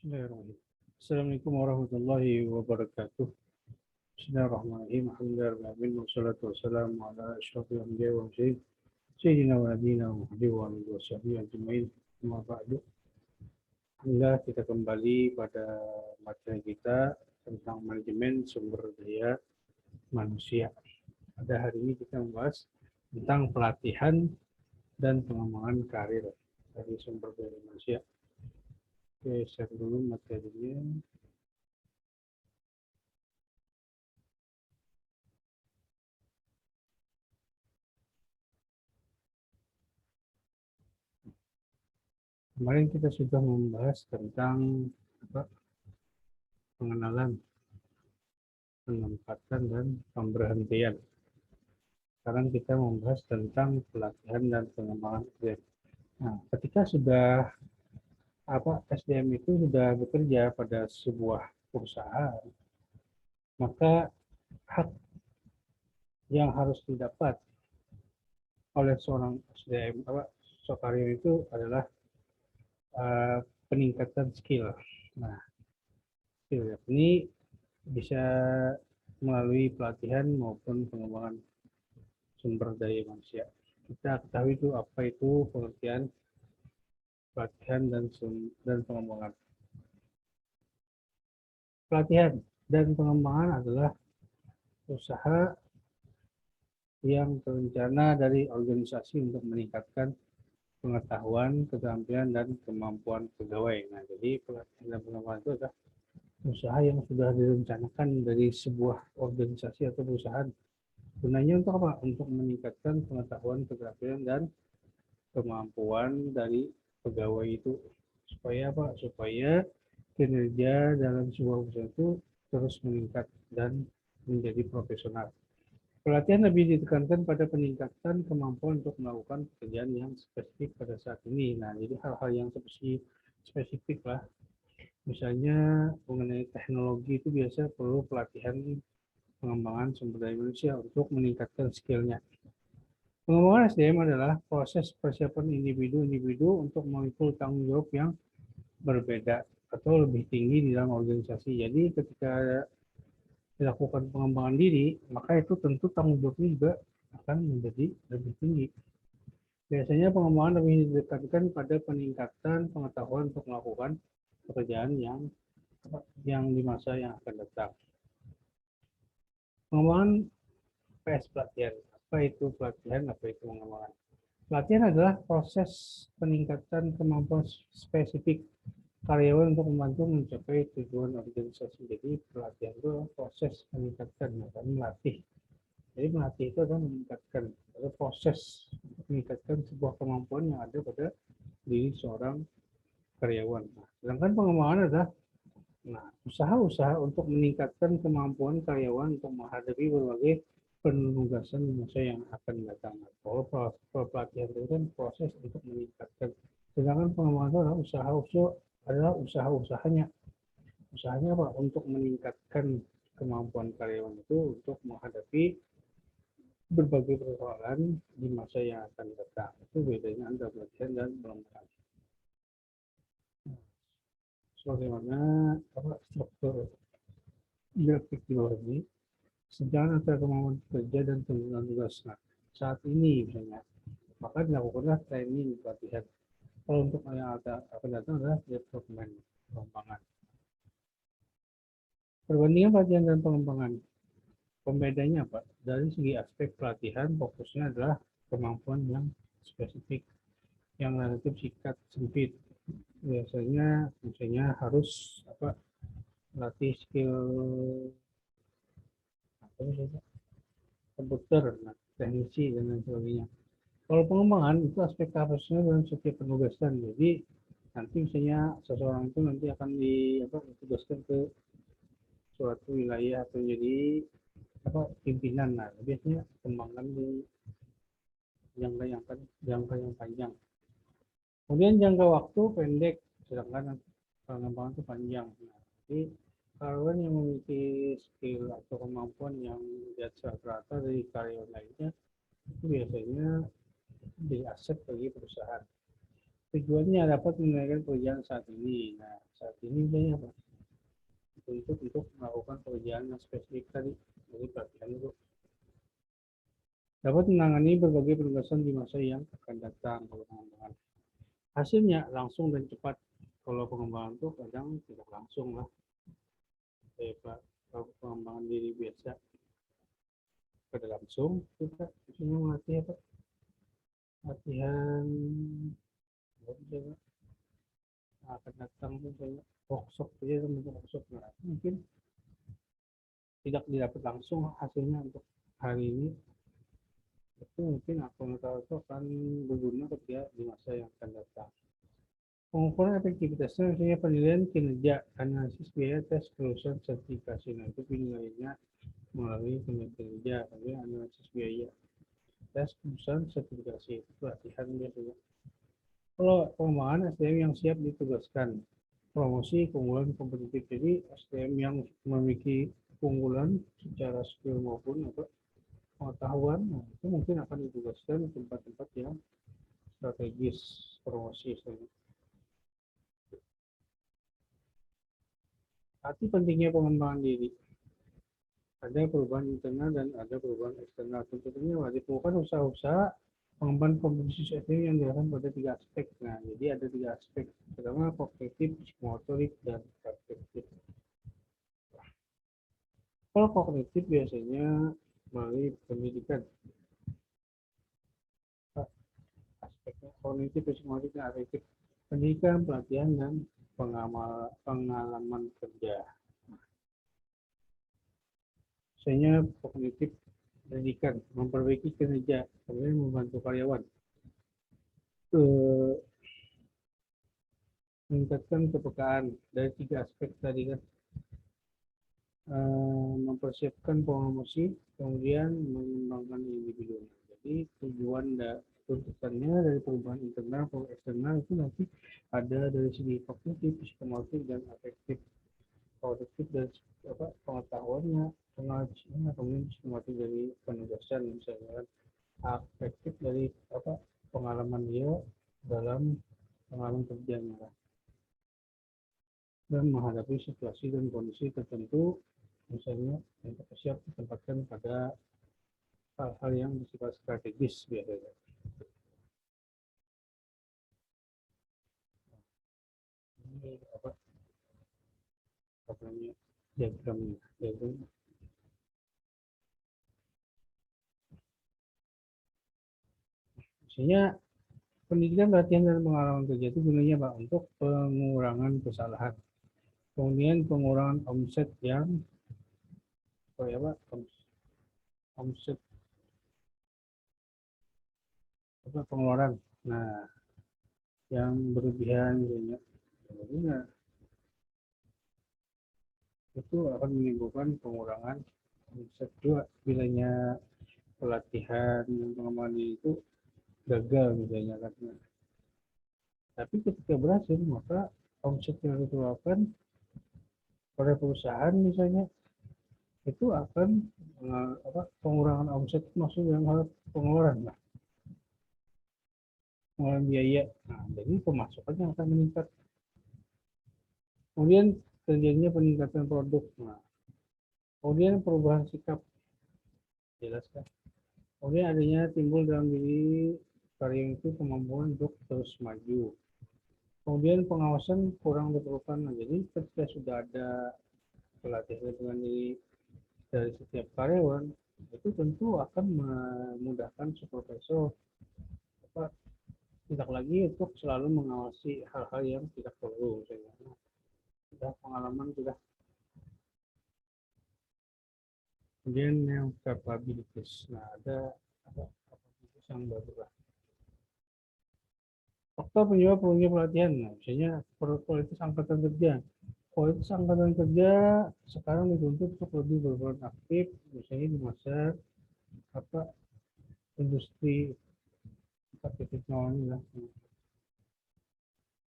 Bismillahirrahmanirrahim. Assalamualaikum warahmatullahi wabarakatuh. Bismillahirrahmanirrahim. Alhamdulillahirrahmanirrahim. Wassalatu wassalamu ala asyrafil anbiya wa mursalin sayyidina wa nabiyina Muhammadin wa alihi washabihi ajmain. Amma ba'du. Alhamdulillah kita kembali pada materi kita tentang manajemen sumber daya manusia. Pada hari ini kita membahas tentang pelatihan dan pengembangan karir dari sumber daya manusia. Oke, share dulu materinya. Kemarin kita sudah membahas tentang pengenalan, penempatan, dan pemberhentian. Sekarang kita membahas tentang pelatihan dan pengembangan SDM. Nah, ketika sudah SDM itu sudah bekerja pada sebuah perusahaan, maka hak yang harus didapat oleh seorang SDM Sokario itu adalah peningkatan skill. Nah, skill ini bisa melalui pelatihan maupun pengembangan sumber daya manusia. Kita ketahui itu apa itu pengertian pelatihan dan pengembangan. Pelatihan dan pengembangan adalah usaha yang terencana dari organisasi untuk meningkatkan pengetahuan, keterampilan, dan kemampuan pegawai. Nah, jadi pelatihan dan pengembangan itu adalah usaha yang sudah direncanakan dari sebuah organisasi atau perusahaan. Gunanya untuk apa? Untuk meningkatkan pengetahuan, keterampilan, dan kemampuan dari pegawai itu. Supaya apa? Supaya kinerja dalam sebuah usaha itu terus meningkat dan menjadi profesional. Pelatihan lebih ditekankan pada peningkatan kemampuan untuk melakukan pekerjaan yang spesifik pada saat ini. Nah, jadi hal-hal yang spesifik lah. Misalnya mengenai teknologi itu biasa perlu pelatihan pengembangan sumber daya manusia untuk meningkatkan skillnya. Pengembangan SDM adalah proses persiapan individu-individu untuk memikul tanggung jawab yang berbeda atau lebih tinggi di dalam organisasi. Jadi ketika dilakukan pengembangan diri, maka itu tentu tanggung jawabnya juga akan menjadi lebih tinggi. Biasanya pengembangan lebih ditekankan pada peningkatan pengetahuan untuk melakukan pekerjaan yang di masa yang akan datang. Pengembangan PS pelatihan. Apa itu pelatihan? Apa itu pengembangan? Pelatihan adalah proses peningkatan kemampuan spesifik karyawan untuk membantu mencapai tujuan organisasi. Jadi pelatihan itu proses meningkatkan, bukan melatih. Jadi melatih itu adalah meningkatkan, ada proses meningkatkan sebuah kemampuan yang ada pada diri seorang karyawan. Nah, sedangkan pengembangan adalah usaha-usaha untuk meningkatkan kemampuan karyawan untuk menghadapi berbagai penugasan di masa yang akan datang. Kalau pelatihan itu kan proses untuk meningkatkan. Sedangkan pengembangan itu adalah usaha-usahanya. Usahanya apa? Untuk meningkatkan kemampuan karyawan itu untuk menghadapi berbagai persoalan di masa yang akan datang. Itu bedanya antara pelatihan dan pengembangan. Sebagaimana struktur grafik di bawah ini, sejalan antara kemampuan kerja dan tuntutan tugas. Nah, saat ini misalnya, maka dilakukanlah training pelatihan. Kalau untuk yang akan datang adalah development, pengembangan. Perbandingan pelatihan dan pengembangan. Pembedanya apa? Dari segi aspek pelatihan, fokusnya adalah kemampuan yang spesifik, yang relatif singkat sempit. Biasanya misalnya harus melatih skill komputer, teknisi, dan lain sebagainya. Kalau pengembangan itu aspek profesional dalam setiap penugasan. Jadi nanti misalnya seseorang itu nanti akan ditugaskan ke suatu wilayah atau jadi pimpinan. Nah, biasanya kembangkan di jangka yang panjang. Kemudian jangka waktu pendek, sedangkan pengembangan itu panjang. Nah, jadi karyawan yang memiliki skill atau kemampuan yang di atas rata-rata dari karyawan lainnya itu biasanya jadi aset bagi perusahaan. Tujuannya dapat menunaikan pekerjaan saat ini. Nah, saat ini misalnya apa? Untuk melakukan pekerjaan yang spesifik tadi, jadi pelatihan itu dapat menangani berbagai penugasan di masa yang akan datang kalau pengembangan. Hasilnya langsung dan cepat. Kalau pengembangan itu kadang tidak langsung lah. Kalau pengembangan diri biasa pada langsung kita cuma melatih apa? Latihan akan datang misalnya workshop aja teman workshop mungkin tidak didapat langsung hasilnya untuk hari ini, itu mungkin akun itu akan berguna ketika di masa yang akan datang. Pengukuran efektivitasnya misalnya penilaian kinerja, analisis biaya, tes, kelulusan, sertifikasi. Nah itu penilaiannya melalui penilaian kinerja, kemudian analisis biaya, tes, kelulusan, sertifikasi. Itu latihan biasanya. Kalau pengembangan SDM yang siap ditugaskan, promosi keunggulan kompetitif. Jadi SDM yang memiliki keunggulan secara skill maupun apa pengetahuan, nah, itu mungkin akan ditugaskan di tempat-tempat yang strategis promosi. Arti pentingnya pengembangan diri. Ada perubahan internal dan ada perubahan eksternal. Tentunya diperlukan usaha-usaha pengembangan kompetensi SDM yang dilakukan pada 3 aspek. Nah, jadi ada 3 aspek. Pertama, kognitif, psikomotorik, dan afektif. Kalau kognitif biasanya melalui pendidikan. Aspeknya kognitif, psikomotorik, dan afektif. Pendidikan, pelatihan, dan pengalaman kerja. Misalnya kognitif pendidikan, memperbaiki kinerja, kemudian membantu karyawan, meningkatkan kepekaan dari 3 aspek tadi kan, mempersiapkan promosi, kemudian mengembangkan individu. Jadi tujuan tuntutannya dari perubahan internal atau eksternal itu nanti ada dari segi kognitif, psikomotorik, dan afektif. Kognitif dari pengetahuannya, pengajiannya, kemudian psikomotorik dari penugasan misalnya, afektif dari pengalaman dia dalam pengalaman kerjanya dan menghadapi situasi dan kondisi tertentu, misalnya untuk siap ditempatkan pada hal-hal yang bersifat strategis biasanya. Ini apa namanya diagramnya. Misalnya pendidikan, pelatihan, dan pengalaman kerja itu gunanya Pak untuk pengurangan kesalahan, kemudian pengurangan omset yang omset pengeluaran, nah yang berlebihan misalnya, itu akan menimbulkan pengurangan omset juga bilanya pelatihan dan pengembangan diri itu gagal misalnya kan. Tapi ketika berhasil maka omset yang dikeluarkan oleh perusahaan misalnya itu akan pengurangan omset masuk dalam hal pengeluaran lah, pengeluaran biaya. Nah, jadi pemasukannya akan meningkat. Kemudian terjadinya peningkatan produk. Nah, kemudian perubahan sikap, jelaskan. Kemudian adanya timbul dalam diri karyawan itu kemampuan untuk terus maju. Kemudian pengawasan kurang diperlukan. Nah, jadi ketika sudah ada pelatihan dengan diri dari setiap karyawan, itu tentu akan memudahkan supervisor tidak lagi untuk selalu mengawasi hal-hal yang tidak perlu. Sudah pengalaman sudah. Kemudian yang capabilities. Nah, ada capabilities yang baru lah. Faktor penyebab perlunya pelatihan. Nah, misalnya kualitas angkatan kerja. Kualitas angkatan kerja sekarang dituntut untuk lebih berperan aktif, misalnya di masa industri 4.0 lah.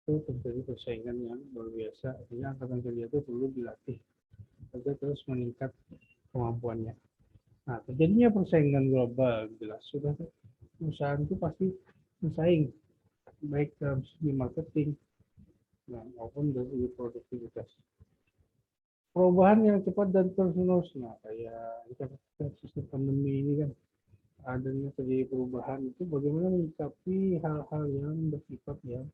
Itu terjadi persaingan yang luar biasa. Artinya angkatan kerja itu perlu dilatih agar terus meningkat kemampuannya. Nah, terjadinya persaingan global jelas sudah perusahaan itu pasti bersaing baik dalam segi marketing, maupun dari segi produktivitas. Perubahan yang cepat dan terus-menerus, nah kayak sistem pandemi ini kan, adanya terjadi perubahan itu bagaimana menyikapi hal-hal yang bersifat yang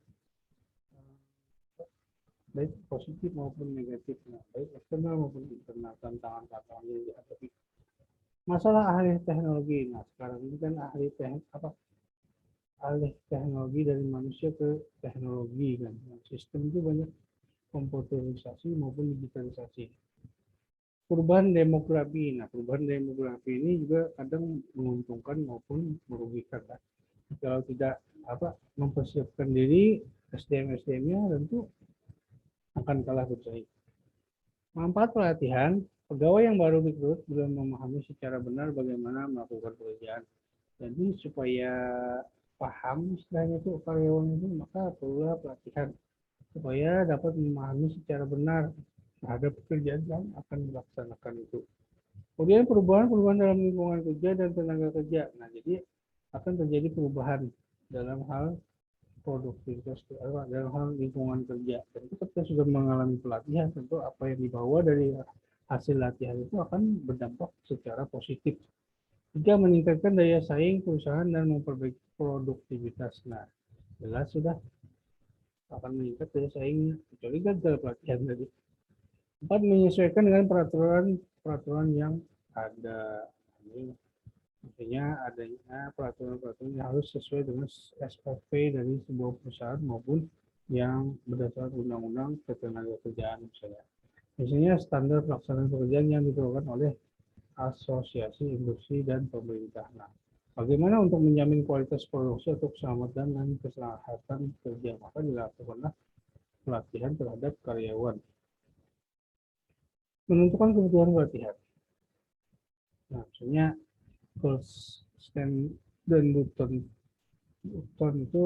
baik positif maupun negatif, nah, baik eksternal maupun internal, tantangan-tantangan yang dihadapi. Masalah ahli teknologi, nah sekarang ini kan alih teknologi dari manusia ke teknologi kan, nah, sistem itu banyak komputerisasi maupun digitalisasi. Perubahan demografi, nah perubahan demografi ini juga kadang menguntungkan maupun merugikan kan. Kalau tidak mempersiapkan diri, SDM-SDM-nya tentu akan kalah bersaing. Manfaat pelatihan, pegawai yang baru rekrut belum memahami secara benar bagaimana melakukan pekerjaan. Jadi supaya paham istilahnya itu karyawan itu, maka perlulah pelatihan supaya dapat memahami secara benar terhadap pekerjaan yang akan dilaksanakan itu. Kemudian perubahan dalam lingkungan kerja dan tenaga kerja. Nah, jadi akan terjadi perubahan dalam hal produktivitas, dalam hal lingkungan kerja. Dan ketika sudah mengalami pelatihan, tentu apa yang dibawa dari hasil latihan itu akan berdampak secara positif. Tiga, meningkatkan daya saing perusahaan dan memperbaiki produktivitas. Nah, jelas sudah akan meningkat daya saingnya, kecuali gagal pelatihan tadi. Empat, menyesuaikan dengan peraturan yang ada. Ini artinya adanya peraturan-peraturan yang harus sesuai dengan SOP dari sebuah perusahaan maupun yang berdasarkan undang-undang ketenagakerjaan misalnya. Misalnya standar pelaksanaan pekerjaan yang dikeluarkan oleh asosiasi industri dan pemerintah. Nah, bagaimana untuk menjamin kualitas produksi atau keselamatan dan kesehatan kerja? Maka dilakukanlah pelatihan terhadap karyawan. Menentukan kebutuhan pelatihan. Nah, misalnya Stand dan Button itu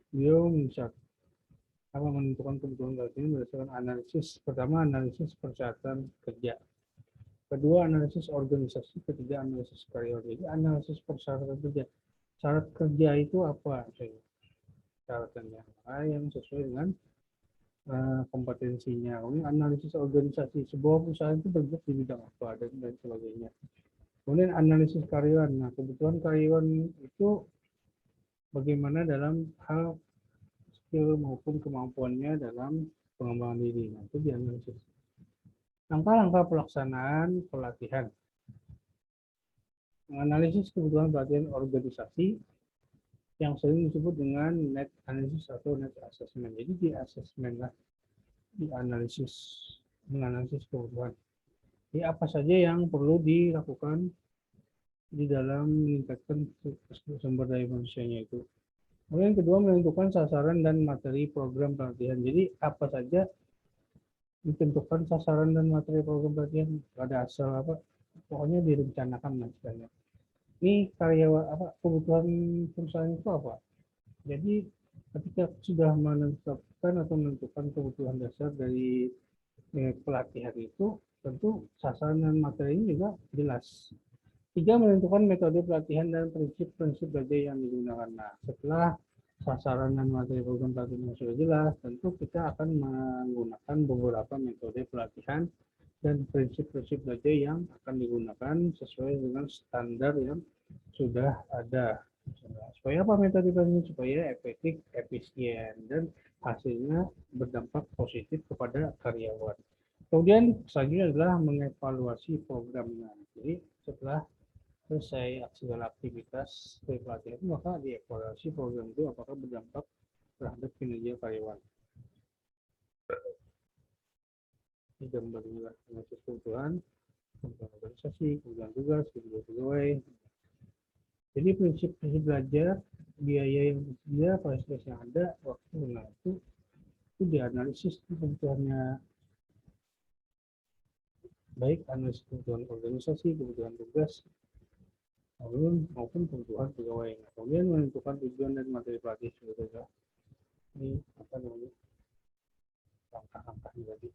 dia menentukan kebutuhan pelatihan berdasarkan analisis. Pertama, analisis persyaratan kerja. Kedua, analisis organisasi. Ketiga, analisis karyawan. Jadi analisis persyaratan kerja. Syarat kerja itu apa? Syaratannya yang sesuai dengan kompetensinya. Kemudian analisis organisasi. Sebuah perusahaan itu bergerak di bidang apa dan sebagainya. Kemudian analisis karyawan. Nah, kebutuhan karyawan itu bagaimana dalam hal skill maupun kemampuannya dalam pengembangan diri. Nah, itu dianalisis. Langkah-langkah pelaksanaan pelatihan. Menganalisis kebutuhan pelatihan organisasi yang sering disebut dengan net analysis atau net assessment. Jadi di assessment lah, menganalisis kebutuhan. Jadi apa saja yang perlu dilakukan di dalam meningkatkan sumber daya manusianya itu. Kemudian kedua, menentukan sasaran dan materi program pelatihan. Jadi apa saja ditentukan sasaran dan materi program pelatihan, pada asal pokoknya direncanakan misalnya. Ini karyawan kebutuhan perusahaan itu apa? Jadi ketika sudah menetapkan atau menentukan kebutuhan dasar dari pelatihan itu, tentu sasaran dan materi ini juga jelas. Tiga, menentukan metode pelatihan dan prinsip-prinsip belajar yang digunakan. Nah, setelah sasaran dan materi program pelatihan sudah jelas, tentu kita akan menggunakan beberapa metode pelatihan dan prinsip-prinsip belajar yang akan digunakan sesuai dengan standar yang sudah ada. Supaya apa metode pelatihan? Supaya efektif, efisien, dan hasilnya berdampak positif kepada karyawan. Kemudian selanjutnya adalah mengevaluasi programnya. Jadi setelah selesai segala aktivitas dari pelatihan, maka dievaluasi program itu apakah berdampak terhadap kinerja karyawan. Ini gambarnya analisis kebutuhan organisasi, kebutuhan tugas, kebutuhan pegawai. Jadi prinsip-prinsip belajar, biaya yang tersedia, fasilitas yang ada, waktu, nah itu dianalisis kebutuhannya, baik analisis kebutuhan organisasi, kebutuhan tugas, maupun kebutuhan pegawai. Kemudian menentukan tujuan dan materi pelatih juga. Ini apa namanya, langkah-langkahnya tadi.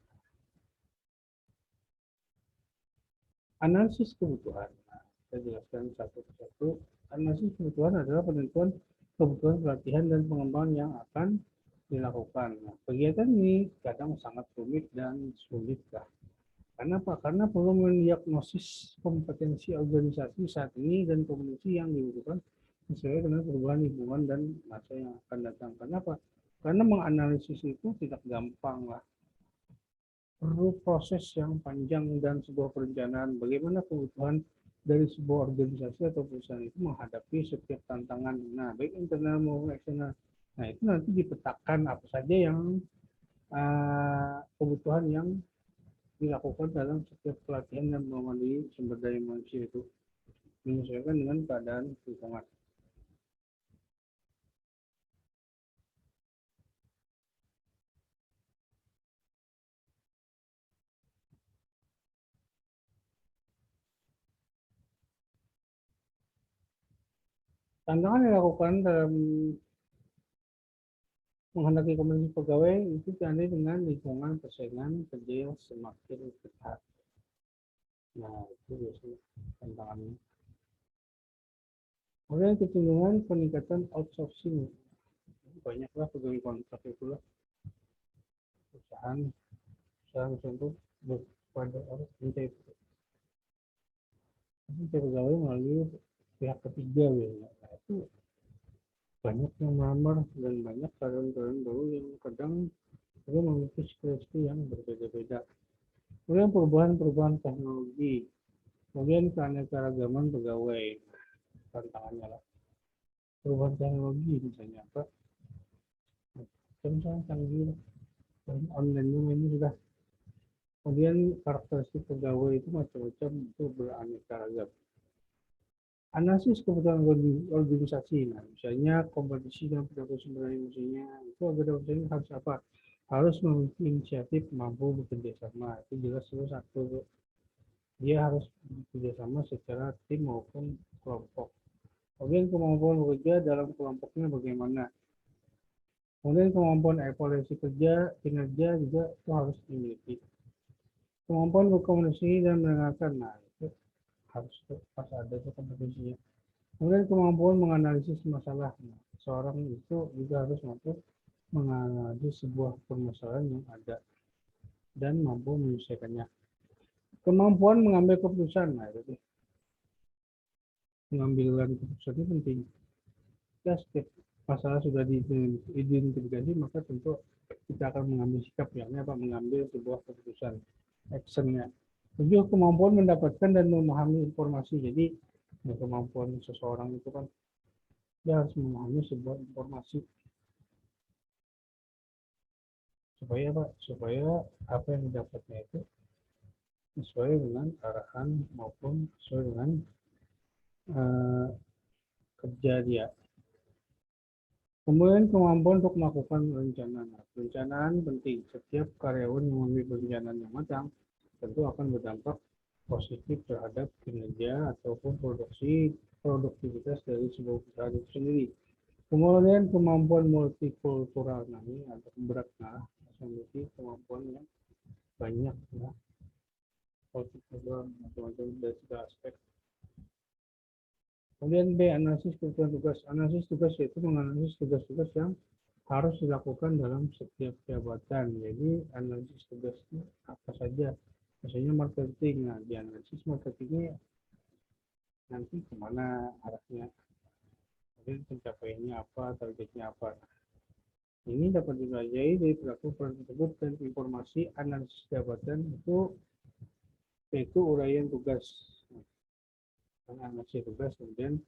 Analisis kebutuhan. Nah, saya jelaskan satu persatu. Analisis kebutuhan adalah penentuan kebutuhan pelatihan dan pengembangan yang akan dilakukan. Nah, kegiatan ini kadang sangat rumit dan sulit lah. Karena apa? Karena perlu mendiagnosis kompetensi organisasi saat ini dan komunikasi yang dibutuhkan sesuai dengan perubahan lingkungan dan masa yang akan datang. Kenapa? Karena menganalisis itu tidak gampang lah. Perlu proses yang panjang dan sebuah perencanaan bagaimana kebutuhan dari sebuah organisasi atau perusahaan itu menghadapi setiap tantangan. Nah, baik internal maupun eksternal. Nah, itu nanti dipetakan apa saja yang kebutuhan yang dilakukan dalam setiap pelatihan dan pengembangan sumber daya manusia itu menyesuaikan dengan keadaan lingkungan. Tantangan yang dilakukan dalam menghendaki kompetensi pegawai itu ditandai dengan lingkungan persaingan kerja yang semakin ketat. Nah, itu biasanya tantangannya. Kemudian kecenderungan peningkatan outsourcing. Banyaklah pegawai kontrak itu lah. Perusahaan untuk kepada orang mencari pegawai melalui pihak ketiga ya. Nah, itu banyak yang melamar dan banyak karyawan-karyawan baru yang kadang juga memiliki skill yang berbeda-beda. Kemudian perubahan-perubahan teknologi, kemudian keanekaragaman pegawai, tantangannya lah. Perubahan teknologi misalnya apa? Misalnya canggih, online ini sudah. Kemudian karakteristik pegawai itu macam-macam itu beraneka ragam. Analisis kebutuhan organisasi, nah misalnya kompetisi dan perilaku sumber daya manusianya itu organisasi harus apa? Harus memiliki inisiatif, mampu bekerja sama. Itu jelas satu. Dia harus bekerja sama secara tim maupun kelompok. Kemudian kemampuan bekerja dalam kelompoknya bagaimana? Kemudian kemampuan evaluasi kerja, kinerja juga itu harus dimiliki. Kemampuan berkomunikasi dan mendengarkan, nah itu harus pas ada itu kompetensinya. Kemudian kemampuan menganalisis masalah. Nah, seorang itu juga harus mampu menganalisis sebuah permasalahan yang ada dan mampu menyelesaikannya. Kemampuan mengambil keputusan, nah itu pengambilan keputusan itu penting. Ya, setiap masalah sudah diidentifikasi, maka tentu kita akan mengambil sikap yang apa mengambil sebuah keputusan actionnya. Tujuh, kemampuan mendapatkan dan memahami informasi. Jadi kemampuan seseorang itu kan dia harus memahami sebuah informasi supaya apa? Supaya apa yang didapatnya itu sesuai dengan arahan maupun sesuai dengan uh, kerja dia. Kemudian kemampuan untuk melakukan perencanaan. Perencanaan penting. Setiap karyawan yang memiliki perencanaan yang matang tentu akan berdampak positif terhadap kinerja ataupun produktivitas dari sebuah perusahaan itu sendiri. Kemudian kemampuan multikultural, nah ini agak berat, nah memiliki kemampuan yang banyak, ya, multikultural macam-macam dari segala aspek. Kemudian B, analisis kebutuhan tugas. Analisis tugas yaitu menganalisis tugas-tugas yang harus dilakukan dalam setiap jabatan. Jadi analisis tugasnya apa saja. Misalnya marketing, nah di analisis marketingnya nanti kemana arahnya, kemudian pencapaiannya apa, targetnya apa. Ini dapat dipelajari dari perilaku peran tersebut dan informasi analisis jabatan itu yaitu uraian tugas. Analisis tugas kemudian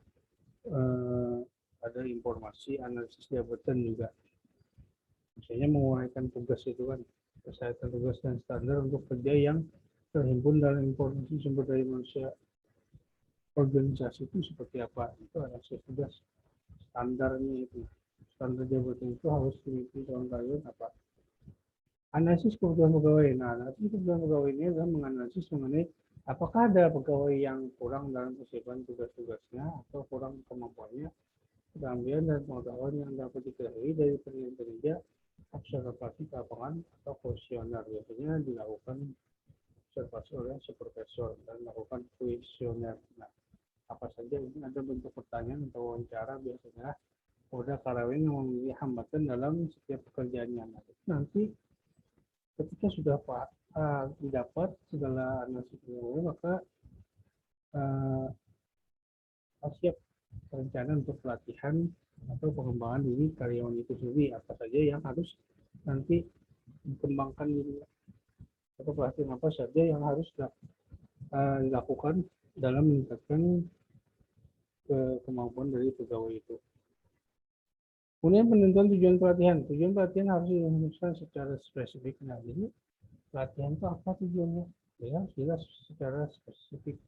ada informasi analisis jabatan juga. Misalnya menguraikan tugas itu kan kesehatan tugas dan standar untuk kerja yang terhimpun dalam informasi sumber daya manusia organisasi itu seperti apa, itu analisis tugas. Standarnya itu standar jabatan itu harus dimiliki calon karyawan apa. Analisis kebutuhan pegawai. Nah, analisis kebutuhan pegawai ini adalah menganalisis mengenai apakah ada pegawai yang kurang dalam persiapan tugas-tugasnya atau kurang kemampuannya, keterampilan dan pengetahuan yang dapat diketahui dari penelitian kerja, observasi ke lapangan atau kuesioner. Biasanya dilakukan observasi oleh supervisor dan melakukan kuesioner. Nah, apa saja ini ada bentuk pertanyaan atau wawancara biasanya kepada karyawan yang memiliki hambatan dalam setiap pekerjaannya. Nanti ketika sudah didapat segala nasibnya, maka siap rencana untuk pelatihan atau pengembangan diri karyawan itu sendiri, apa saja yang harus nanti dikembangkan atau pelatihan apa saja yang harus dilakukan dalam meningkatkan kemampuan dari pegawai itu. Kemudian penentuan tujuan pelatihan. Tujuan pelatihan harus dirumuskan secara spesifik. Nah, jadi pelatihan itu apa tujuannya? Ya, jelas secara spesifik.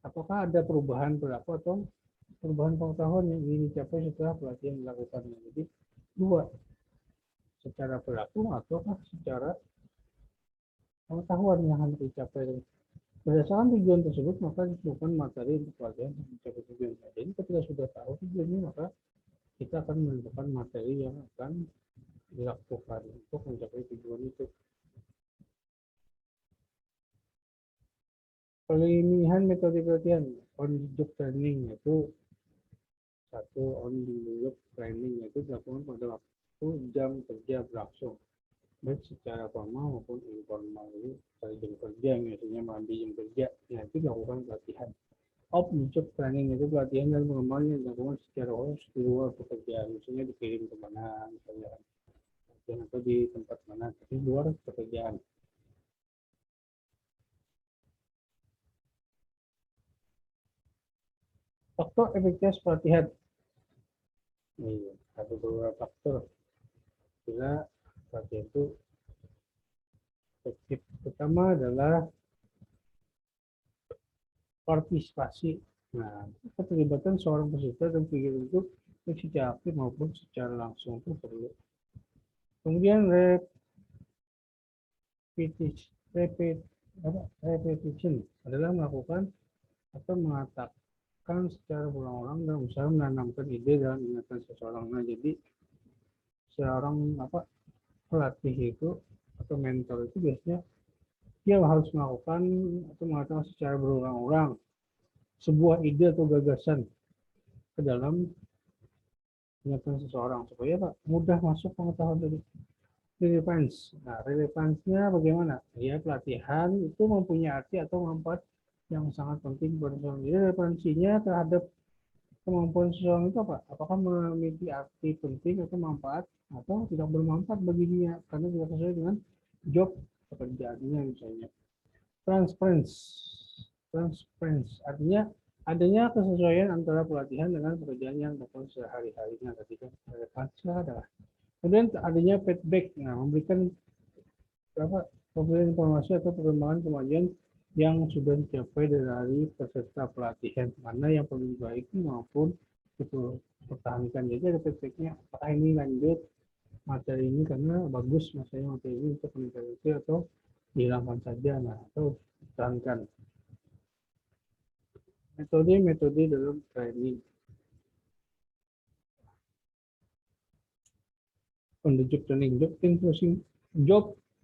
Apakah ada perubahan perilaku atau perubahan pengetahuan yang ingin dicapai setelah pelatihan dilakukan? Jadi dua, secara perilaku ataukah secara pengetahuan yang harus dicapai. Berdasarkan tujuan tersebut, maka ditentukan materi untuk pelatihan untuk mencapai tujuan. Jadi ketika sudah tahu tujuannya, maka kita akan menentukan materi yang akan dilakukan untuk mencapai tujuan itu. Pemilihan metode pelatihan on the job training, yaitu satu, on the job training, yaitu dilakukan pada waktu jam kerja berlangsung, baik secara formal maupun informal. Jadi pada jam kerja, misalnya mandi jam kerja, itu dilakukan pelatihan. Off the job training itu pelatihan dan pengembangan yang dilakukan secara khusus di luar pekerjaan, misalnya dikirim kemana, misalnya atau di tempat mana, tapi di luar pekerjaan. Faktor efektivitas pelatihan. Ini ada beberapa faktor bila pelatihan itu efektif. Pertama adalah partisipasi. Nah, keterlibatan seorang peserta dan pihak itu secara aktif maupun secara langsung itu perlu. Kemudian repetition adalah melakukan atau mengatakan secara berulang-ulang dan usaha menanamkan ide dalam ingatan seseorang. Nah, jadi seorang pelatih itu atau mentor itu biasanya dia harus melakukan atau mengatakan secara berulang-ulang sebuah ide atau gagasan ke dalam ingatan seseorang supaya mudah masuk pengetahuan dari relevansi. Nah, relevansinya bagaimana? Ya, pelatihan itu mempunyai arti atau manfaat yang sangat penting buat seseorang. Jadi relevansinya terhadap kemampuan seseorang itu apa? Apakah memiliki arti penting atau manfaat atau tidak bermanfaat bagi dia karena tidak sesuai dengan job pekerjaannya misalnya. Transparency artinya adanya kesesuaian antara pelatihan dengan pekerjaan yang dilakukan sehari-harinya. Ketika relevansi adalah kemudian adanya feedback, memberikan pemberian informasi atau perkembangan kemajuan yang sudah dicapai dari peserta pelatihan, mana yang perlu diperbaiki maupun dipertahankan. Jadi ada feedbacknya, apakah ini lanjut materi ini karena bagus materi ini untuk meningkatkan atau dihilangkan saja, atau dipertahankan. Metode dalam training. On the job training, job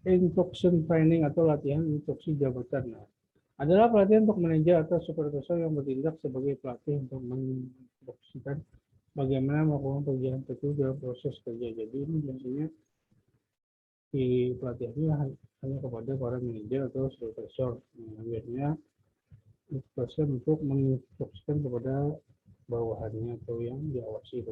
induction training atau latihan instruksi jabatan adalah pelatihan untuk manajer atau supervisor yang bertindak sebagai pelatih untuk menginstruksikan bagaimana melakukan pekerjaan tertentu dalam proses kerja. Jadi ini biasanya di pelatihannya hanya kepada para manajer atau supervisor. Biasanya supervisor untuk menginstruksikan kepada bawahannya atau yang diawasi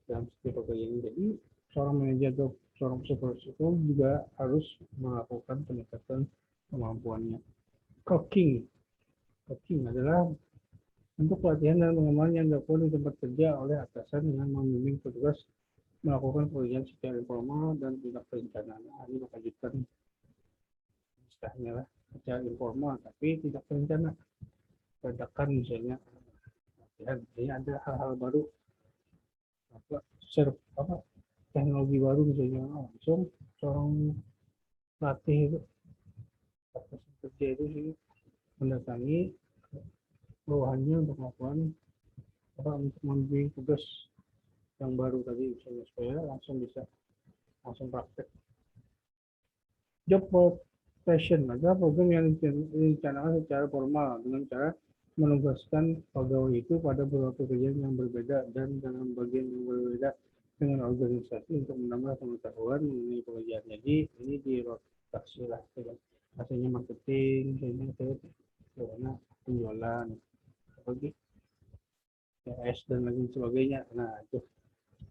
dalam setiap pekerjaan. Jadi seorang manajer atau seorang supervisor itu juga harus melakukan peningkatan kemampuannya. Coaching adalah untuk pelatihan dan pengembangan yang dilakukan di tempat kerja oleh atasan dengan membimbing petugas melakukan pekerjaan secara informal dan tidak terencana. Ini berkelanjutan istilahnya lah, secara informal tapi tidak terencana. Dadakan misalnya, jadi ada hal-hal baru, teknologi baru misalnya, langsung seorang pelatih itu atas kerja itu sih mendatangi bawahannya untuk melakukan untuk membimbing tugas yang baru tadi misalnya supaya langsung praktek. Job rotation adalah program yang direncanakan secara formal dengan cara menugaskan pegawai itu pada beberapa pekerjaan yang berbeda dan dalam bagian yang berbeda dengan organisasi untuk menambah pengetahuan mengenai pekerjaan. Jadi ini dirotasi lah, artinya marketing, karena penjualan, bagi PS dan lain sebagainya. Nah itu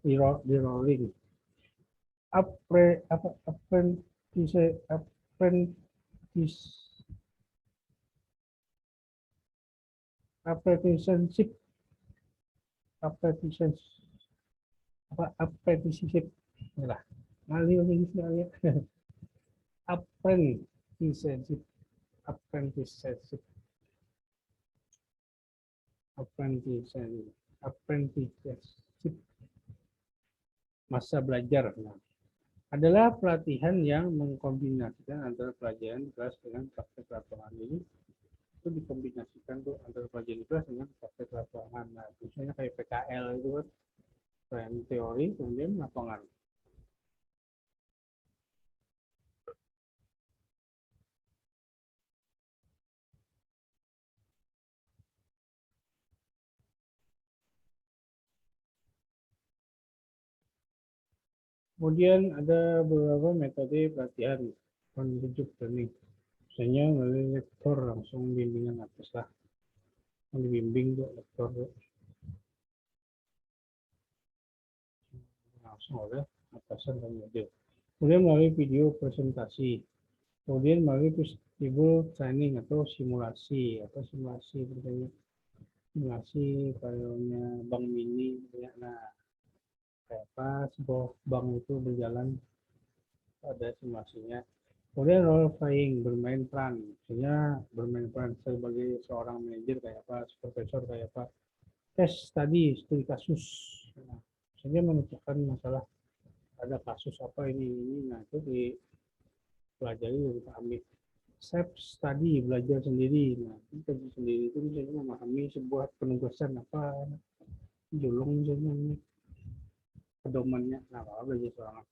di rolling. Apprenticeship, apprenticeship, lah, apprenticeship, apprenticeship, apprenticeship, masa belajar. Nah, adalah pelatihan yang mengkombinasikan antara pelajaran kelas dengan praktek lapangan. Ini itu dikombinasikan tuh antara pelajaran kelas dengan praktek lapangan. Nah, misalnya kayak PKL itu kan teori kemudian lapangan. Kemudian ada beberapa metode pelatihan on-the-job learning. Misalnya melalui lektor langsung bimbingan atas lah, yang dibimbing tuh lektor langsung oleh atasan dan model. Kemudian melalui video presentasi. Kemudian melalui vestibular training atau simulasi bertanya simulasi kayaknya bank mini ya. Nah, kayak apa sebuah bank itu berjalan, ada simulasinya. Kemudian role playing, bermain peran, misalnya bermain peran sebagai seorang manajer kayak apa, profesor kayak apa. Case study, studi kasus, nah, misalnya memecahkan masalah, ada kasus apa ini, nah itu dipelajari dan dipahami. Self study, belajar sendiri, nah belajar sendiri itu misalnya memahami sebuah penugasan apa, julung misalnya pedomannya, nah belajar seorang.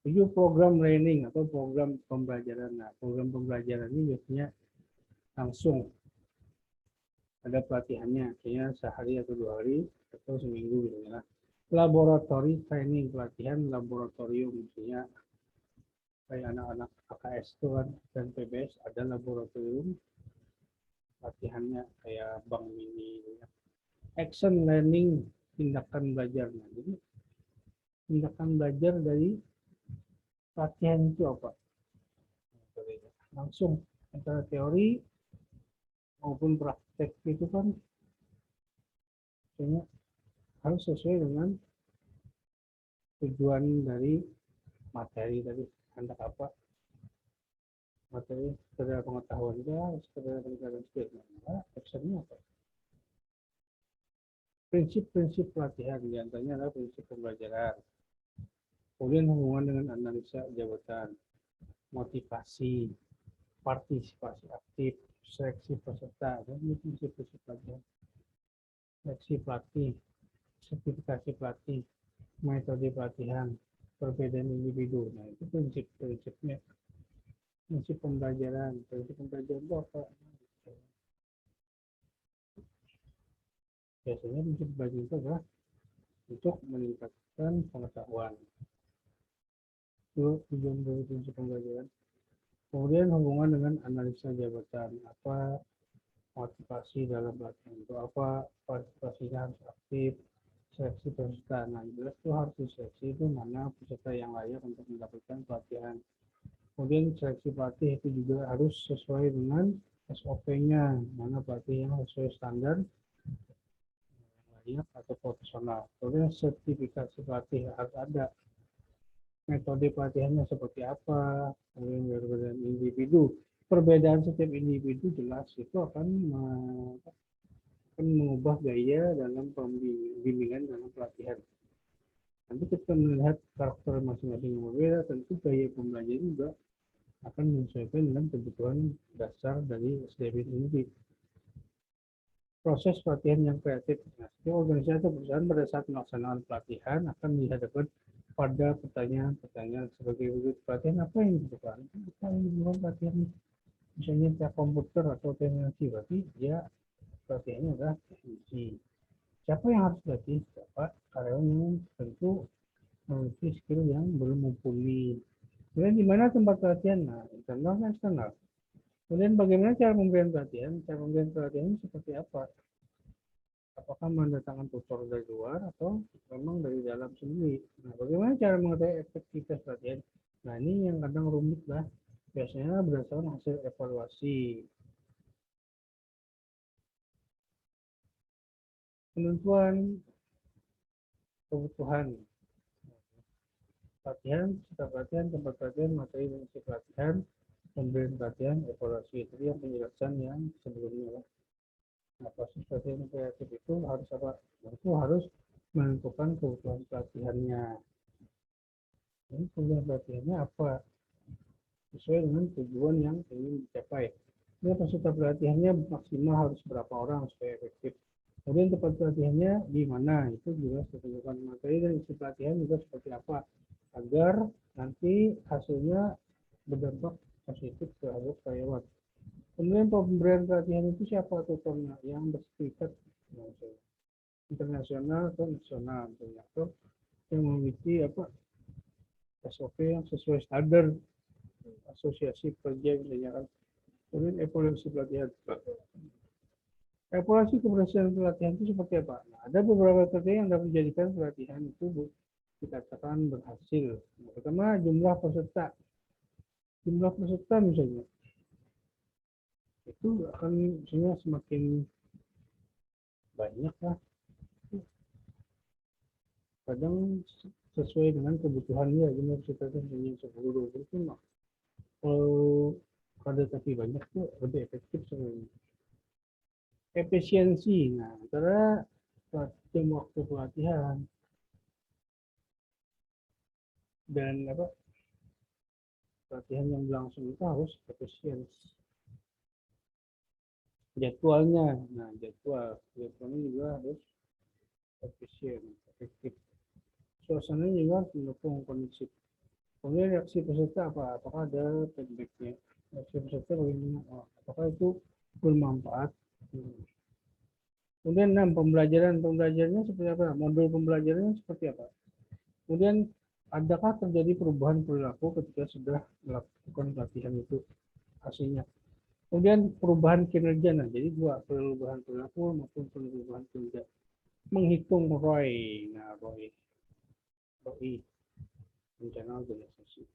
Itu program training atau program pembelajaran. Nah, program pembelajaran ini biasanya langsung ada pelatihannya, kayaknya sehari atau 2 hari atau seminggu gitu ya. Laboratory training, pelatihan laboratorium, misalnya kayak anak-anak AKS itu kan dan PBS ada laboratorium latihannya kayak bank mini gitu ya. Action learning, tindakan belajar. Nah, jadi tindakan belajar dari pelatihan itu apa? Langsung antara teori maupun praktek itu kan harus sesuai dengan tujuan dari materi tadi, hendak apa materi, sekedar pengetahuan juga, sekedar peningkatan skill. Nah, actionnya apa? Prinsip-prinsip pelatihan diantaranya adalah prinsip pembelajaran, kemudian hubungan dengan analisa jabatan, motivasi, partisipasi aktif, seleksi peserta, dan prinsip-prinsip pelatihan, seleksi pelatih, sertifikasi pelatih, metode pelatihan, perbedaan individu. Nah, itu prinsip-prinsipnya. Prinsip pembelajaran itu apa? Biasanya prinsip pembelajaran itu adalah untuk meningkatkan pengetahuan. Itu tujuan dari prinsip pembelajaran. Kemudian hubungan dengan analisa jabatan, apa motivasi dalam pelatihan itu apa, partisipasinya harus aktif, seleksi peserta. Nah, jelas itu harus diseleksi itu mana peserta yang layak untuk mendapatkan pelatihan. Kemudian seleksi pelatih itu juga harus sesuai dengan SOP-nya, mana pelatih yang sesuai standar layak atau profesional. Kemudian sertifikasi pelatih harus ada, metode pelatihannya seperti apa, kemudian perbedaan individu. Perbedaan setiap individu jelas itu akan mengubah gaya dalam pembimbingan dalam pelatihan. Nanti kita melihat karakter masing-masing yang berbeda, tentu gaya pembelajaran juga akan menyesuaikan dengan kebutuhan dasar dari SDM ini. Proses pelatihan yang kreatif. Nah, organisasi atau perusahaan pada saat melaksanakan pelatihan akan dihadapkan pada pertanyaan-pertanyaan sebagai berikut. Pelatihan apa yang dibutuhkan? Apa yang dibutuhkan pelatihan? Misalnya teknik komputer atau teknologi, berarti dia pelatihannya adalah teknisi. Siapa yang harus dilatih? Siapa karyawan yang tentu memiliki skill yang belum mumpuni. Kemudian di mana tempat pelatihan? Nah, internal dan eksternal. Kemudian bagaimana cara memberikan pelatihan? Cara memberikan pelatihan seperti apa? Apakah mendatangkan tutor dari luar atau memang dari dalam sendiri? Nah, bagaimana cara mengetahui efektivitas pelatihan? Nah, ini yang kadang rumit lah. Biasanya berdasarkan hasil evaluasi. Penentuan kebutuhan pelatihan, serta pelatihan, tempat pelatihan, materi dan isi pelatihan, pemberian pelatihan, evaluasi. Itu yang penjelasan yang sebelumnya. Nah, proses pelatihan kreatif itu harus apa? Itu harus menentukan kebutuhan pelatihannya. Ini kebutuhan pelatihannya apa? Sesuai dengan tujuan yang ingin dicapai. Ini peserta pelatihannya maksimal harus berapa orang supaya efektif. Kemudian tempat pelatihannya di mana? Itu juga tentukan materi dan isi pelatihan juga seperti apa agar nanti hasilnya berdampak positif terhadap karyawan. Kemudian pemberian pelatihan itu siapa tutornya? Yang bersertifikat internasional atau nasional, atau yang memiliki apa SOP yang sesuai standar asosiasi kerja misalnya kan. Kemudian evaluasi pelatihan. Evaluasi keberhasilan pelatihan itu seperti apa? Nah, ada beberapa pelatihan yang dapat dijadikan pelatihan itu dikatakan berhasil. Nah, pertama jumlah peserta. Jumlah peserta misalnya itu akan misalnya semakin banyak lah. Kadang sesuai dengan kebutuhannya, jumlah peserta hanya 10-20 itu mah. Kalau ada tapi banyak tuh lebih efektif sebenarnya. Efisiensi, nah antara jam waktu pelatihan dan apa pelatihan yang berlangsung itu harus efisien. Jadwalnya, nah jadwalnya juga harus efisien, efektif. Suasananya juga harus mendukung kondisi. Kemudian reaksi peserta apa? Apakah ada feedbacknya? Reaksi peserta bagaimana? Oh, apakah itu bermanfaat? Kemudian 6, pembelajarannya seperti apa? Modul pembelajarannya seperti apa? Kemudian adakah terjadi perubahan perilaku ketika sudah melakukan pelatihan itu hasilnya? Kemudian perubahan kinerja, nah jadi dua, perubahan perilaku maupun perubahan kinerja. Menghitung ROI, nah ROI, rencana organisasi.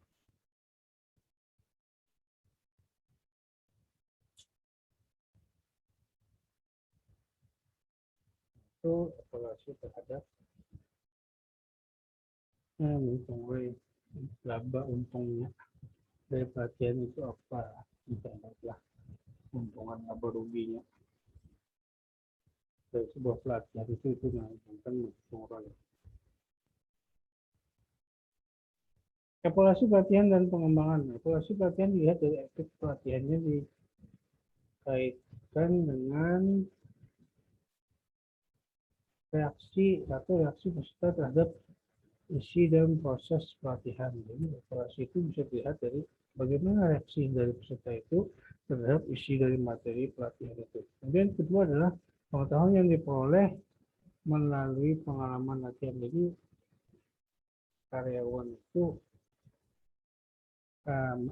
Itu evaluasi terhadap menghitung ROI, laba untungnya dari pelatihan itu apa, misalnya keuntungan laba ruginya dari sebuah pelatihan itu menentukan menghitung ROI. Evaluasi pelatihan dan pengembangan. Evaluasi pelatihan dilihat dari efek pelatihannya dikaitkan dengan reaksi peserta terhadap isi dan proses pelatihan. Jadi evaluasi itu bisa dilihat dari bagaimana reaksi dari peserta itu terhadap isi dari materi pelatihan itu. Kemudian kedua adalah pengetahuan yang diperoleh melalui pengalaman latihan. Jadi karyawan itu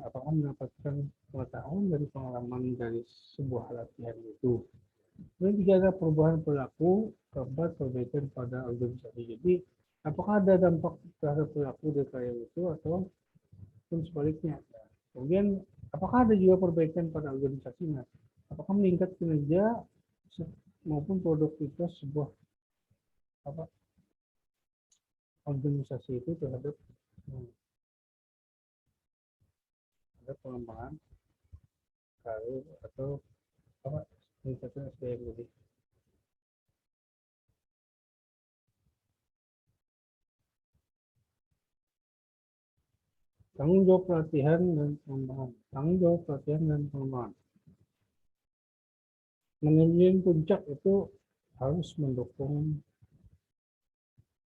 apakah mendapatkan pengetahuan dari pengalaman dari sebuah latihan itu. Kemudian tidak ada perubahan perilaku, keempat perbaikan pada organisasi. Jadi apakah ada dampak terhadap perilaku dari karyawan itu atau pun sebaliknya. Kemudian apakah ada juga perbaikan pada organisasinya? Apakah meningkat kinerja maupun produktivitas sebuah apa organisasi itu terhadap pengembangan karir atau apa meningkatkan SDM lebih. Tanggung jawab pelatihan dan pengembangan. Tanggung jawab pelatihan dan pengembangan. Manajemen puncak itu harus mendukung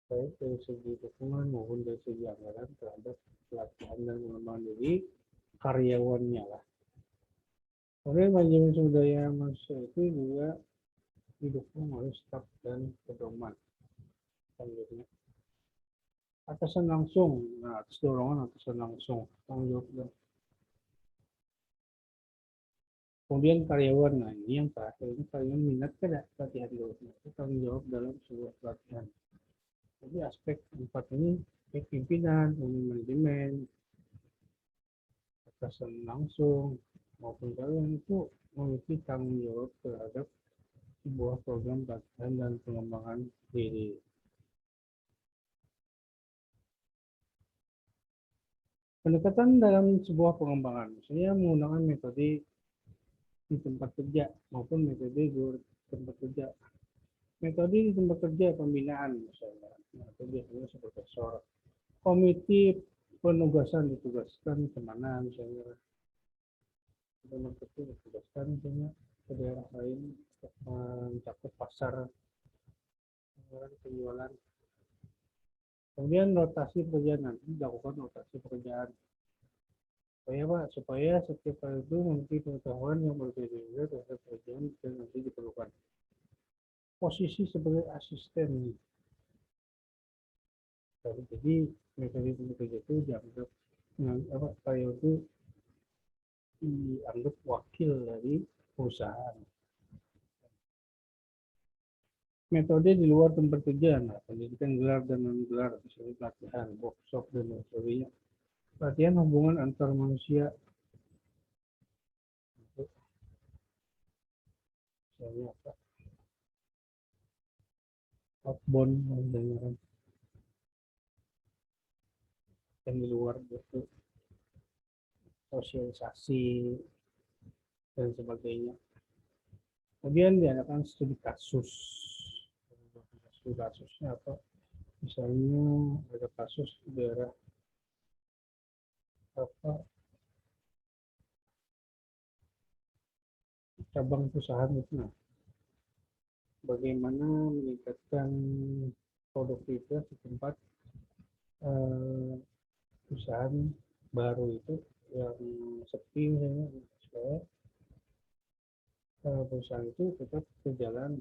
baik dari segi dukungan maupun dari segi anggaran terhadap pelatihan dan pengembangan diri karyawannya lah. Kemudian manajemen sumber daya manusia itu juga didukung oleh staf dan pedoman. Selanjutnya, atasan langsung, nah atas dorongan atasan langsung, tanggung jawab. Kemudian karyawan, nah ini yang terakhir, ini karyawan minat tidak pelatihan dulu, itu tanggung jawab dalam sebuah pelatihan. Jadi aspek empat ini, baik pimpinan, manajemen, atasan langsung, maupun karyawan itu memiliki tanggung jawab terhadap sebuah program pelatihan dan pengembangan diri. Pendekatan dalam sebuah pengembangan, misalnya menggunakan metode di tempat kerja maupun metode di luar tempat kerja. Metode di tempat kerja pembinaan misalnya, atau biasanya supervisor. Komite penugasan ditugaskan kemana misalnya, tempat kerja ditugaskan misalnya ke daerah lain untuk mencakup pasar penjualan. Kemudian rotasi pekerjaan, nanti dilakukan rotasi pekerjaan. Supaya Pak, supaya setiap kali itu memiliki pengetahuan yang berbeda-beda terhadap pekerjaan yang nanti diperlukan. Posisi sebagai asisten. Jadi metode bekerja itu dianggap karyawan itu dianggap wakil dari perusahaan. Metode di luar tempat kerja, nah, pendidikan gelar dan non gelar, misalnya pelatihan, workshop dan lain sebagainya. Pelatihan hubungan antar manusia, misalnya apa? Outbound dan di luar itu sosialisasi dan sebagainya. Kemudian diadakan studi kasus. Studi kasusnya apa? Misalnya ada kasus di daerah apa cabang perusahaan itu, nah, bagaimana meningkatkan produktivitas di tempat perusahaan baru itu yang sepi misalnya, supaya perusahaan itu tetap berjalan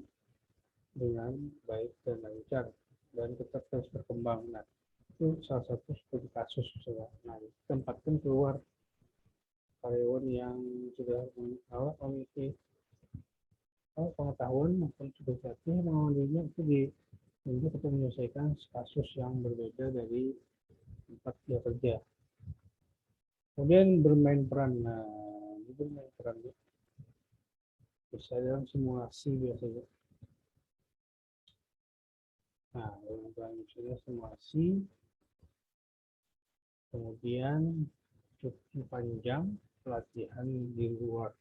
dengan baik dan lancar dan tetap terus berkembang. Nah, itu salah satu studi kasus misalnya. Nah, tempatkan keluar karyawan yang sudah memiliki pengetahuan maupun sudah berlatih mengenalinya itu untuk menyelesaikan kasus yang berbeda dari tempat dia kerja. Kemudian bermain peran, nah itu bermain peran bisa dalam simulasi biasanya. Nah, dalam misalnya simulasi, kemudian cuti panjang, pelatihan di luar.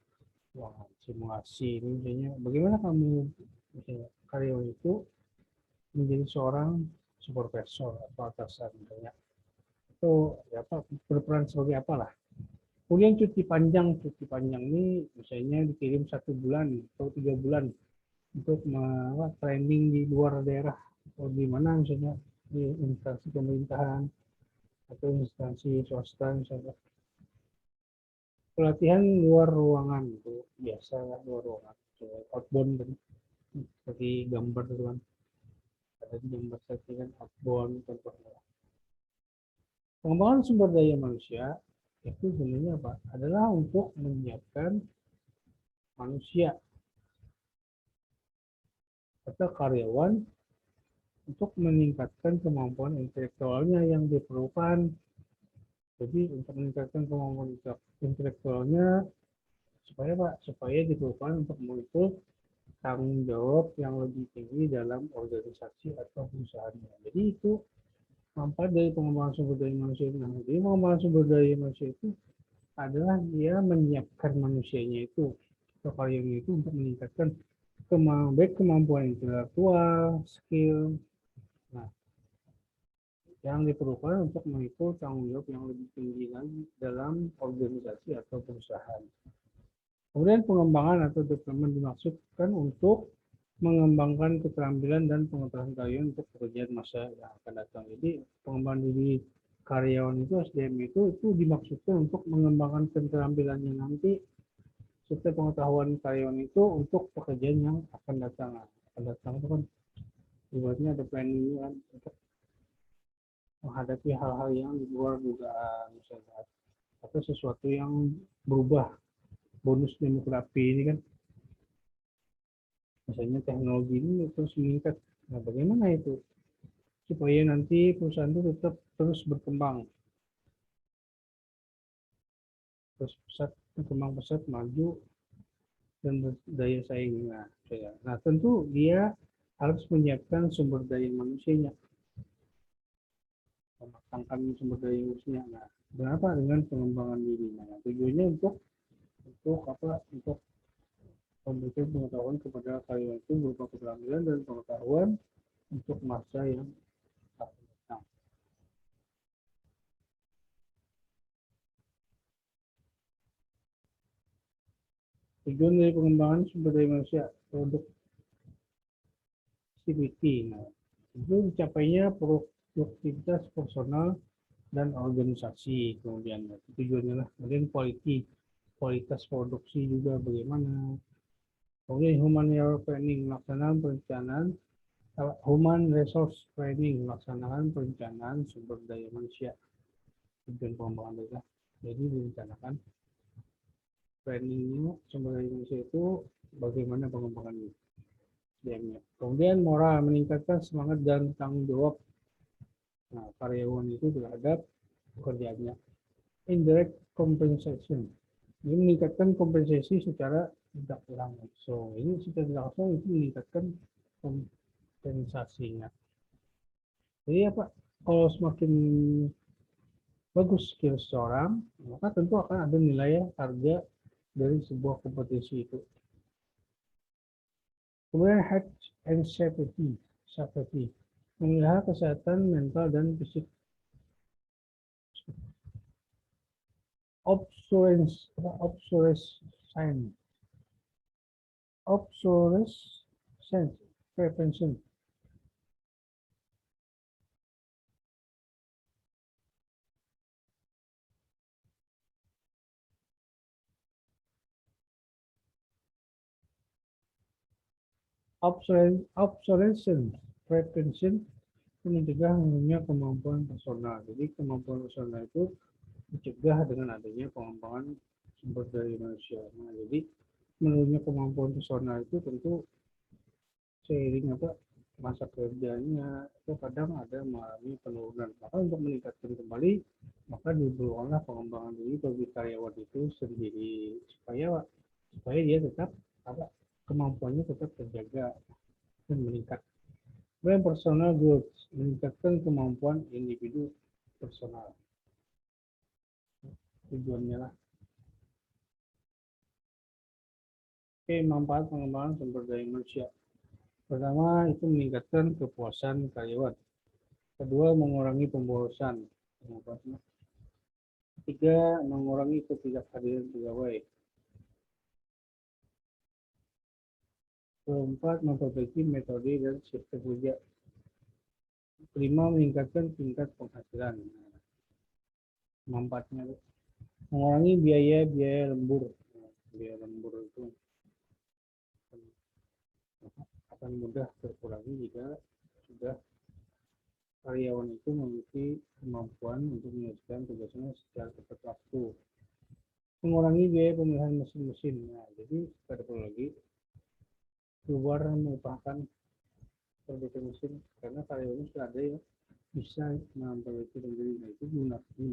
Wah, simulasi ini misalnya bagaimana kamu misalnya karyawan itu menjadi seorang supervisor atau atasan misalnya, itu ya apa berperan sebagai apalah. Kemudian cuti panjang ini misalnya dikirim 1 bulan atau 3 bulan untuk training di luar daerah atau di mana misalnya di instansi pemerintahan atau instansi swasta misalnya. Pelatihan luar ruangan itu biasa luar ruangan, outbound kan, seperti gambar itu kan, ada di gambar settingan outbound contohnya. Pengembangan sumber daya manusia itu sebenarnya apa? Adalah untuk menyiapkan manusia atau karyawan untuk meningkatkan kemampuan intelektualnya yang diperlukan. Jadi untuk meningkatkan kemampuan intelektualnya supaya Pak, supaya diperlukan untuk memikul tanggung jawab yang lebih tinggi dalam organisasi atau perusahaannya. Jadi itu manfaat dari pengembangan sumber daya manusia itu. Nah, jadi pengembangan sumber daya manusia itu adalah dia menyiapkan manusianya itu atau karyawannya itu untuk meningkatkan baik kemampuan intelektual, skill, nah, yang diperlukan untuk memikul tanggung jawab yang lebih tinggi lagi dalam organisasi atau perusahaan. Kemudian pengembangan atau development dimaksudkan untuk mengembangkan keterampilan dan pengetahuan karyawan untuk pekerjaan masa yang akan datang. Jadi pengembangan diri karyawan itu SDM itu dimaksudkan untuk mengembangkan keterampilannya nanti serta pengetahuan karyawan itu untuk pekerjaan yang akan datang. Akan datang itu kan ibaratnya ada planning kan untuk menghadapi hal-hal yang di luar dugaan misalnya atau sesuatu yang berubah bonus demografi ini kan misalnya teknologi ini terus meningkat. Nah, bagaimana itu supaya nanti perusahaan itu tetap terus berkembang, terus pesat berkembang pesat maju dan daya saing. Nah, tentu dia harus menyiapkan sumber daya manusianya, mematangkan sumber daya manusianya. Nah, berapa dengan pengembangan diri? Nah, tujuannya untuk apa? Untuk memberikan pengetahuan kepada karyawan itu berupa keterampilan dan pengetahuan untuk masa yang akan datang. Tujuan dari pengembangan sumber daya manusia produk CBT. Nah, itu dicapainya produktivitas personal dan organisasi. Kemudian tujuannya lah, kemudian kualitas produksi juga bagaimana. Kemudian human resource planning melaksanakan perencanaan sumber daya manusia. Tujuan pengembangan data. Jadi direncanakan planningnya sumber daya manusia itu bagaimana pengembangannya. Kemudian moral meningkatkan semangat dan tanggung jawab karyawan itu terhadap pekerjaannya. Indirect compensation, ini meningkatkan kompensasi secara tidak langsung. Ini secara tidak langsung itu meningkatkan kompensasinya. Jadi apa? Kalau semakin bagus skill seseorang, maka tentu akan ada nilai harga dari sebuah kompetisi itu. Kemudian health and safety, memelihara kesehatan mental dan fisik. Obsolescence prevention. Obsolescence prevention mencegah minimnya kemampuan personal. Jadi kemampuan personal itu dicegah dengan adanya pengembangan sumber daya manusia. Nah, jadi menurunnya kemampuan personal itu tentu seiring masa kerjanya itu kadang ada mengalami penurunan. Maka untuk meningkatkan kembali maka diperlukanlah pengembangan diri bagi karyawan itu sendiri supaya dia tetap kemampuannya tetap terjaga dan meningkat. Kemudian personal growth, meningkatkan kemampuan individu personal. Tujuannya lah. Oke, manfaat pengembangan sumber daya manusia. Pertama, itu meningkatkan kepuasan karyawan. Kedua, mengurangi pemborosan. Ketiga, mengurangi ketidakhadiran pegawai. Keempat, memperbaiki metode dan sistem kerja. Kelima, meningkatkan tingkat penghasilan. Manfaatnya mengurangi biaya lembur. Biaya lembur itu akan mudah terkurangi jika sudah karyawan itu memiliki kemampuan untuk menyelesaikan tugasnya secara tepat waktu. Mengurangi biaya pemilihan mesin-mesin. Nah, jadi pada lagi keluar merupakan perbaikan mesin karena karyawan sudah ada yang bisa memperbaiki sendiri. Nah, itu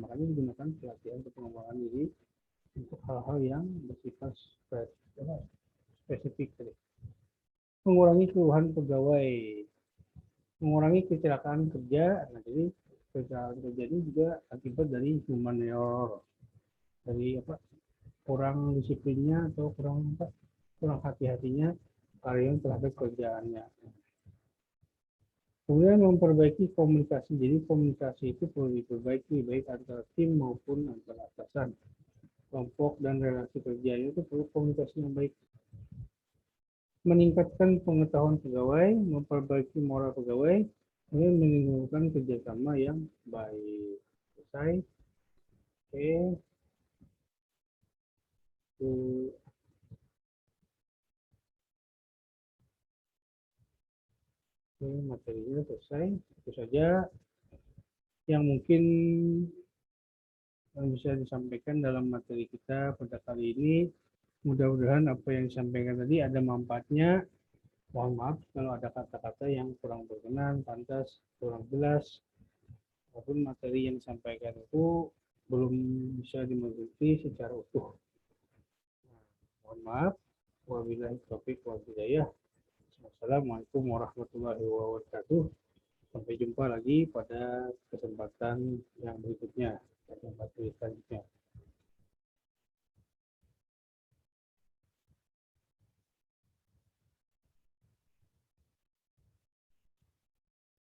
makanya digunakan pelatihan untuk pengembangan diri untuk hal-hal yang bersifat spesifik. Mengurangi keluhan pegawai, mengurangi kecelakaan kerja. Nah, jadi kecelakaan kerja ini juga akibat dari human error, dari kurang disiplinnya atau kurang hati-hatinya karyawan terhadap kerjaannya. Kemudian memperbaiki komunikasi. Jadi komunikasi itu perlu diperbaiki baik antara tim maupun antara atasan, kelompok dan relasi kerja itu perlu komunikasi yang baik. Meningkatkan pengetahuan pegawai, memperbaiki moral pegawai, kemudian menimbulkan kerjasama yang baik. Selesai. Oke. Oke, materinya selesai. Itu saja yang mungkin yang bisa disampaikan dalam materi kita pada kali ini. Mudah-mudahan apa yang disampaikan tadi ada manfaatnya. Mohon maaf kalau ada kata-kata yang kurang berkenan, pantas, kurang jelas, ataupun materi yang disampaikan itu belum bisa dimengerti secara utuh. Mohon maaf. Wabillahi taufiq wal hidayah. Assalamualaikum warahmatullahi wabarakatuh. Sampai jumpa lagi pada kesempatan yang berikutnya. Kesempatan